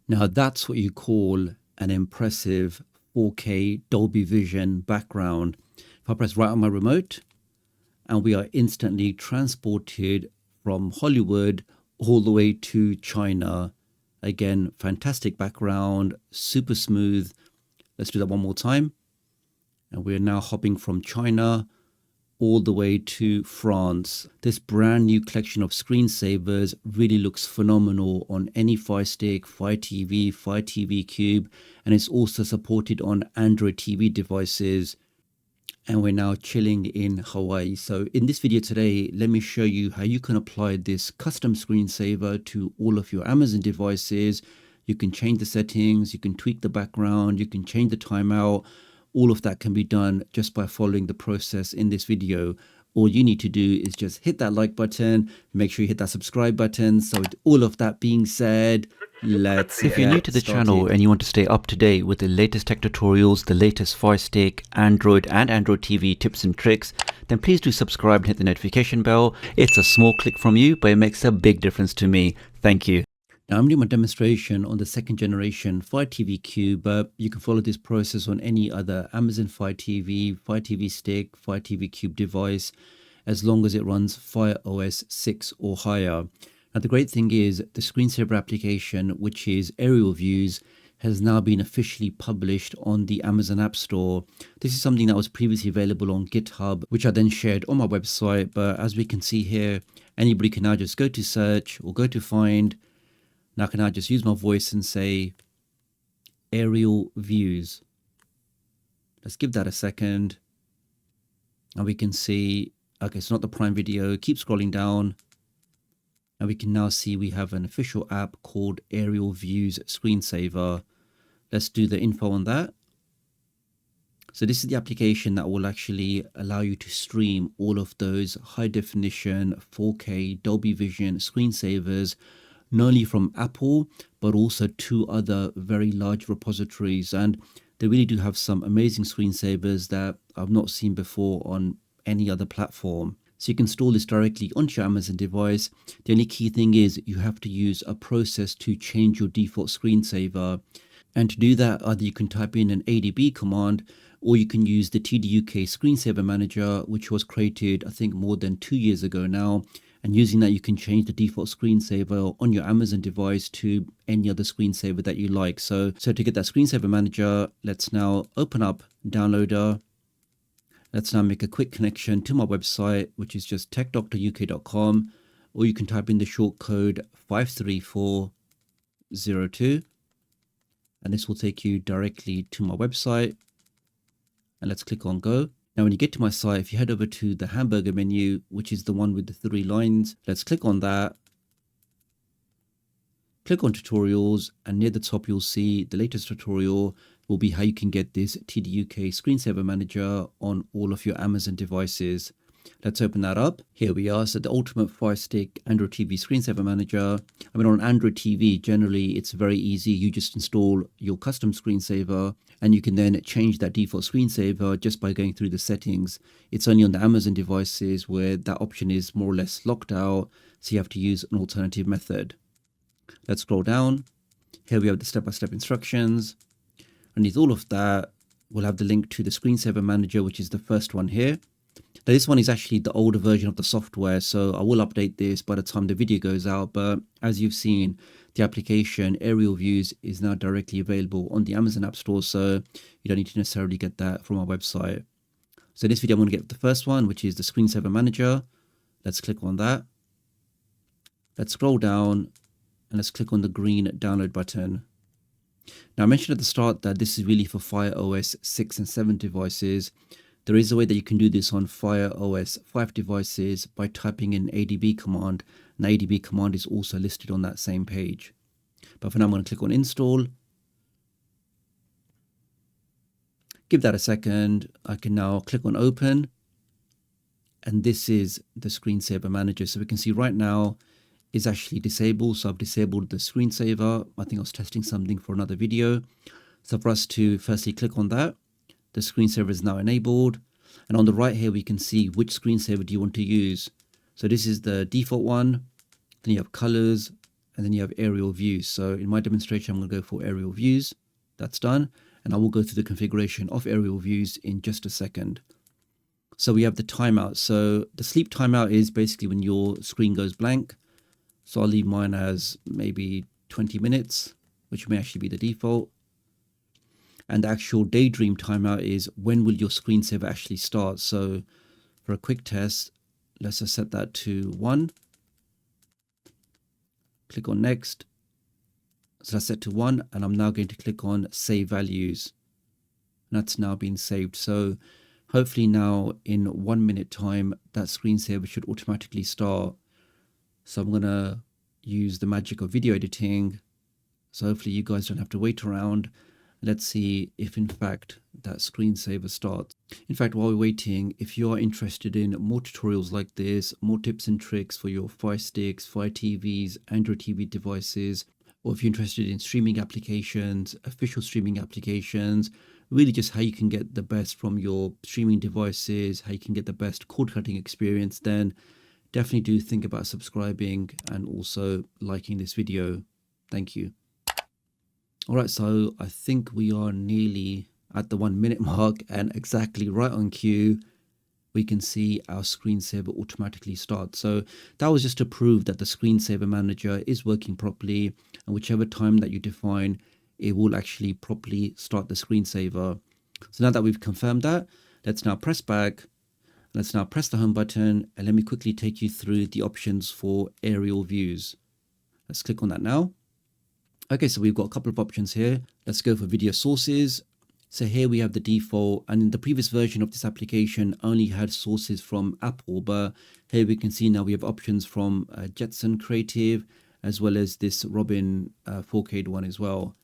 Now that's what you call an impressive 4K Dolby Vision background. If I press right on my remote, and we are instantly transported from Hollywood all the way to China. Again, fantastic background, super smooth. Let's do that one more time. And we're now hopping from China all the way to France. This brand new collection of screensavers really looks phenomenal on any Fire Stick, Fire TV, Fire TV Cube, and it's also supported on Android TV devices. And we're now chilling in Hawaii. So in this video today, let me show you how you can apply this custom screensaver to all of your Amazon devices. You can change the settings, you can tweak the background, you can change the timeout. All of that can be done just by following the process in this video. All you need to do is just hit that like button, make sure you hit that subscribe button. So with all of that being said, let's If you're new to the channel and you want to stay up to date with the latest tech tutorials, the latest Fire Stick, Android and Android TV tips and tricks, then please do subscribe and hit the notification bell. It's a small click from you, but it makes a big difference to me. Thank you. Now I'm doing my demonstration on the second generation Fire TV Cube, but you can follow this process on any other Amazon Fire TV Stick, Fire TV Cube device, as long as it runs Fire OS 6 or higher. Now the great thing is the screensaver application, which is Aerial Views, has now been officially published on the Amazon App Store. This is something that was previously available on GitHub, which I then shared on my website. But as we can see here, anybody can now just go to search or go to find. Now can I just use my voice and say Aerial Views. Let's give that a second. And we can see, okay, it's not the Prime Video. Keep scrolling down. And we can now see we have an official app called Aerial Views Screensaver. Let's do the info on that. So this is the application that will actually allow you to stream all of those high definition 4K Dolby Vision screensavers, not only from Apple, but also two other very large repositories. And they really do have some amazing screensavers that I've not seen before on any other platform. So you can install this directly onto your Amazon device. The only key thing is you have to use a process to change your default screensaver. And to do that, either you can type in an ADB command, or you can use the tdoctoruk screensaver manager, which was created, I think, more than 2 years ago now. And using that, you can change the default screensaver on your Amazon device to any other screensaver that you like. So to get that screensaver manager, let's now open up Downloader. Let's now make a quick connection to my website, which is just tdoctoruk.com, or you can type in the short code 53402, and this will take you directly to my website. And let's click on Go. Now, when you get to my site, if you head over to the hamburger menu, which is the one with the 3 lines, let's click on that. Click on tutorials, and near the top, you'll see the latest tutorial will be how you can get this tdoctoruk screensaver manager on all of your Amazon devices. Let's open that up. Here we are. So the ultimate Fire Stick Android TV screensaver manager. I mean, on Android TV, generally, it's very easy. You just install your custom screensaver, and you can then change that default screensaver just by going through the settings. It's only on the Amazon devices where that option is more or less locked out, so you have to use an alternative method. Let's scroll down. Here we have the step-by-step instructions. Underneath all of that, we'll have the link to the screensaver manager, which is the first one here. Now, this one is actually the older version of the software, so I will update this by the time the video goes out. But as you've seen, the application Aerial Views is now directly available on the Amazon App Store, so you don't need to necessarily get that from our website. So in this video, I'm going to get the first one, which is the screensaver manager. Let's click on that. Let's scroll down, and let's click on the green download button. Now, I mentioned at the start that this is really for Fire OS 6 and 7 devices. There is a way that you can do this on Fire OS 5 devices by typing in ADB command. And the ADB command is also listed on that same page. But for now, I'm going to click on install. Give that a second. I can now click on open. And this is the screensaver manager. So we can see right now is actually disabled. So I've disabled the screensaver. I think I was testing something for another video. So for us to firstly click on that, the screensaver is now enabled. And on the right here, we can see which screensaver do you want to use. So this is the default one. Then you have colors, and then you have aerial views. So in my demonstration, I'm going to go for aerial views. That's done. And I will go through the configuration of aerial views in just a second. So we have the timeout. So the sleep timeout is basically when your screen goes blank. So I'll leave mine as maybe 20 minutes, which may actually be the default. And the actual daydream timeout is when will your screensaver actually start. So for a quick test, let's just set that to 1. Click on next. So that's set to 1, and I'm now going to click on save values. And that's now been saved. So hopefully now in 1 minute time, that screensaver should automatically start. So I'm going to use the magic of video editing. So hopefully you guys don't have to wait around. Let's see if in fact that screensaver starts. In fact, while we're waiting, if you are interested in more tutorials like this, more tips and tricks for your Fire Sticks, Fire TVs, Android TV devices, or if you're interested in streaming applications, official streaming applications, really just how you can get the best from your streaming devices, how you can get the best cord cutting experience, then definitely do think about subscribing and also liking this video. Thank you. All right, so I think we are nearly at the 1 minute mark, and exactly right on cue, we can see our screensaver automatically start. So that was just to prove that the screensaver manager is working properly, and whichever time that you define, it will actually properly start the screensaver. So now that we've confirmed that, let's now press back. Let's now press the home button, and let me quickly take you through the options for aerial views. Let's click on that now. Okay, so we've got a couple of options here. Let's go for video sources. So here we have the default, and in the previous version of this application only had sources from Apple, but here we can see now we have options from Jetson Creative, as well as this Robin 4K one as well.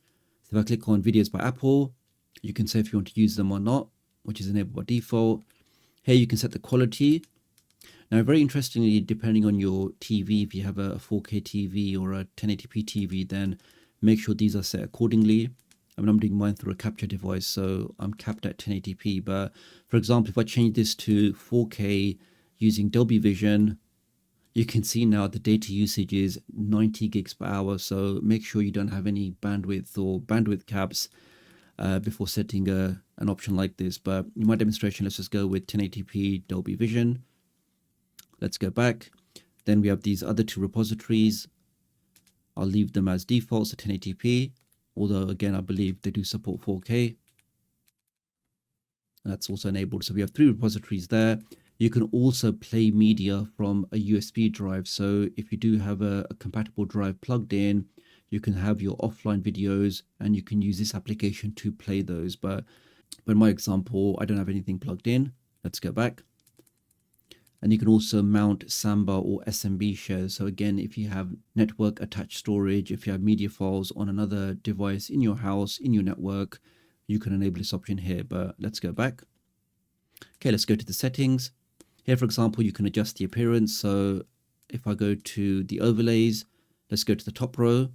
So if I click on videos by Apple, you can say if you want to use them or not, which is enabled by default. Here you can set the quality. Now, very interestingly, depending on your TV, if you have a 4K TV or a 1080p TV, then make sure these are set accordingly. I mean, I'm doing mine through a capture device, so I'm capped at 1080p. But for example, if I change this to 4K using Dolby Vision, you can see now the data usage is 90 gigs per hour. So make sure you don't have any bandwidth or bandwidth caps before setting an option like this. But in my demonstration, let's just go with 1080p Dolby Vision. Let's go back. Then we have these other two repositories. I'll leave them as default, so 1080p. Although again, I believe they do support 4K. That's also enabled. So we have 3 repositories there. You can also play media from a USB drive. So if you do have a compatible drive plugged in, you can have your offline videos and you can use this application to play those. But in my example, I don't have anything plugged in. Let's go back. And you can also mount Samba or SMB shares. So again, if you have network attached storage, if you have media files on another device in your house, in your network, you can enable this option here. But let's go back. Okay, let's go to the settings. Here, for example, you can adjust the appearance. So if I go to the overlays, let's go to the top row.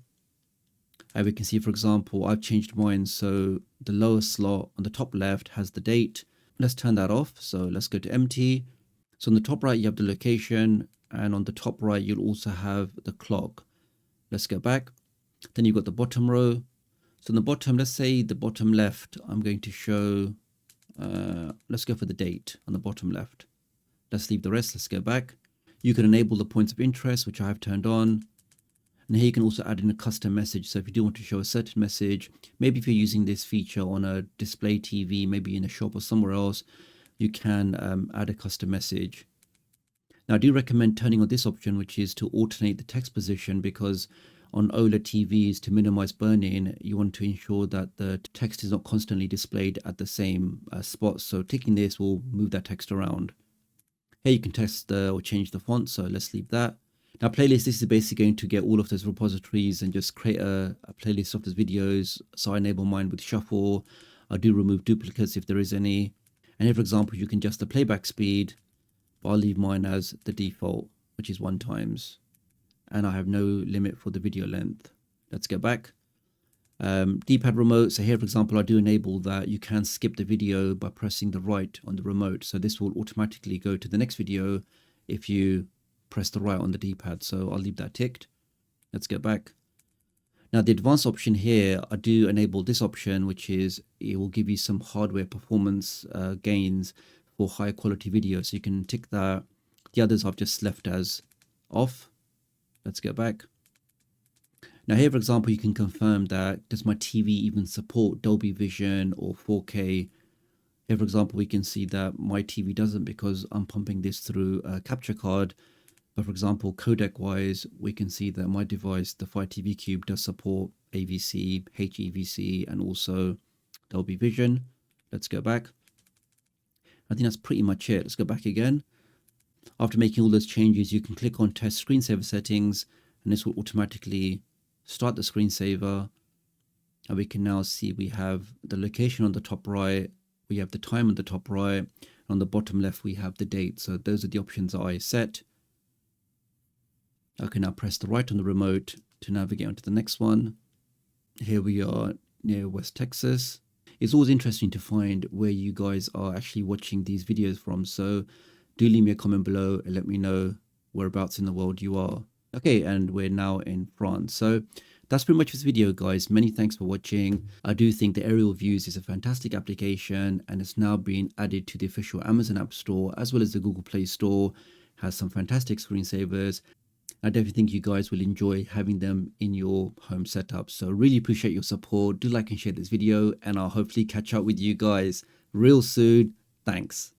And we can see, for example, I've changed mine. So the lower slot on the top left has the date. Let's turn that off. So let's go to empty. So on the top right, you have the location, and on the top right, you'll also have the clock. Let's go back. Then you've got the bottom row. So in the bottom, let's say the bottom left, I'm going to show, let's go for the date on the bottom left. Let's leave the rest. Let's go back. You can enable the points of interest, which I have turned on. And here you can also add in a custom message. So if you do want to show a certain message, maybe if you're using this feature on a display TV, maybe in a shop or somewhere else, you can add a custom message. Now, I do recommend turning on this option, which is to alternate the text position, because on OLED TVs, to minimize burn-in, you want to ensure that the text is not constantly displayed at the same spot. So ticking this will move that text around. Here you can test or change the font, so let's leave that. Now, playlist, this is basically going to get all of those repositories and just create a playlist of those videos. So I enable mine with shuffle. I do remove duplicates if there is any. And here, for example, you can adjust the playback speed, but I'll leave mine as the default, which is 1 times. And I have no limit for the video length. Let's go back. D-pad remote. So here, for example, I do enable that you can skip the video by pressing the right on the remote. So this will automatically go to the next video if you press the right on the D-pad. So I'll leave that ticked. Let's go back. Now the advanced option here, I do enable this option, which is it will give you some hardware performance gains for high quality video. So you can tick that. The others I've just left as off. Let's go back. Now here, for example, you can confirm that does my TV even support Dolby Vision or 4K. Here, for example, we can see that my TV doesn't because I'm pumping this through a capture card. But for example, codec wise, we can see that my device, the Fire TV Cube, does support AVC, HEVC, and also Dolby Vision. Let's go back. I think that's pretty much it. Let's go back again. After making all those changes, you can click on test screensaver settings, and this will automatically start the screensaver. And we can now see we have the location on the top right, we have the time on the top right, and on the bottom left we have the date. So those are the options I set. I can now press the right on the remote to navigate onto the next one. Here we are near West Texas. It's always interesting to find where you guys are actually watching these videos from. So do leave me a comment below and let me know whereabouts in the world you are. Okay, and we're now in France. So that's pretty much this video, guys. Many thanks for watching. I do think the aerial views is a fantastic application, and it's now been added to the official Amazon App Store as well as the Google Play Store. Has some fantastic screensavers. I definitely think you guys will enjoy having them in your home setup. So really appreciate your support. Do like and share this video, and I'll hopefully catch up with you guys real soon. Thanks.